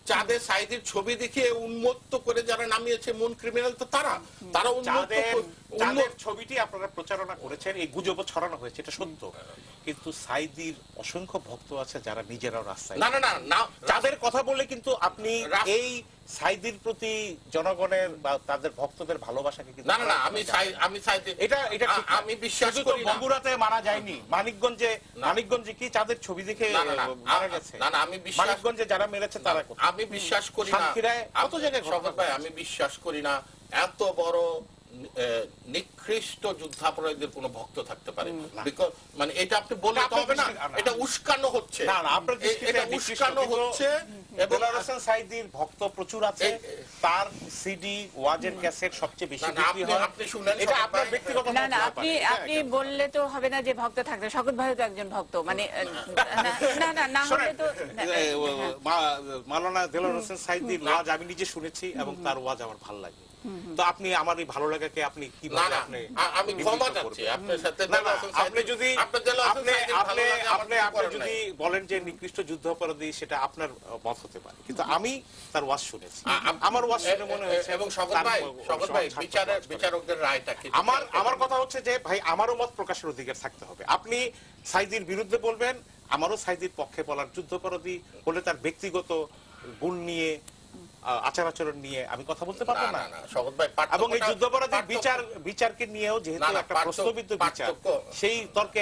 চাঁদের সাইদির ছবি দেখে উন্মত্ত করে যারা নামিয়েছে মূল ক্রিমিনাল তো তারা চাঁদের ছবিটি আপনারা প্রচারণা করেছেন, এই গুজব ছড়ানো হয়েছে, এটা সত্য। কিন্তু সাইদির অসংখ্য ভক্ত আছে যারা নিজেরাও রাস্তায় না চাঁদের কথা বললে কিন্তু আপনি এই সাইদির প্রতি জনগণের বা তাদের ভক্তদের ভালোবাসাকে কিন্তু না আমি সাইদির এটা আমি বিশ্বাস করি না। বগুড়াতে মারা যায়নি, মানিকগঞ্জে কি চাঁদের ছবি দেখে মারা গেছে? না আমি মানিকগঞ্জে যারা মেরেছে তারা আমি বিশ্বাস করি না। কত জায়গায় শওকত ভাই আমি বিশ্বাস করি না এত বড় নিকৃষ্ট যুদ্ধাপরাধীদের কোন ভক্ত থাকতে পারে। মানে এটা আপনি বলতে হবে না, এটা উস্কানো হচ্ছে। এটা উস্কানো হচ্ছে। দেলোয়ার হোসেন সাঈদীর ভক্ত প্রচুর আছে, তার সিডি ওয়াজের ক্যাসেট সবচেয়ে বেশি বিক্রি হয়। আপনি শুনেন, এটা আপনার ব্যক্তিগত না আপনি বললে তো হবে না যে ভক্ত থাকবে। শওকত ভাই তো একজন ভক্ত, মানে না হলে তো। মাওলানা দেলোয়ার হোসেন সাঈদীর ওয়াজ আমি নিজে শুনেছি এবং তার ওয়াজ আমার ভালো লাগে। তো আপনি আমার এই ভালো লাগাকে আপনি কিভাবে আমি ক্ষমা চাচ্ছি আপনার সাথে। আপনি যদি বলেন যে নিকৃষ্ট যুদ্ধাপরাধী, সেটা আপনার মত হতে পারে, কিন্তু আমি তার ওয়াজ শুনেছি, আমার ওয়াজ শুনে মনে হয়েছে। এবং শওকত ভাই বিচারকদের রায়টা কি? আমার কথা হচ্ছে যে ভাই আমারও মত প্রকাশের অধিকার থাকতে হবে। আপনি সাঈদীর বিরুদ্ধে বলবেন, আমারও সাঈদীর পক্ষে বলার, যুদ্ধাপরাধী হলে তার ব্যক্তিগত গুণ নিয়ে আচার আচরণ নিয়ে আমি কথা বলতে পারবো না। এবং এই যুদ্ধাপরাধীর বিচারকে নিয়েও যেহেতু একটা প্রশ্নবিদ্ধ বিচার, সেই তর্কে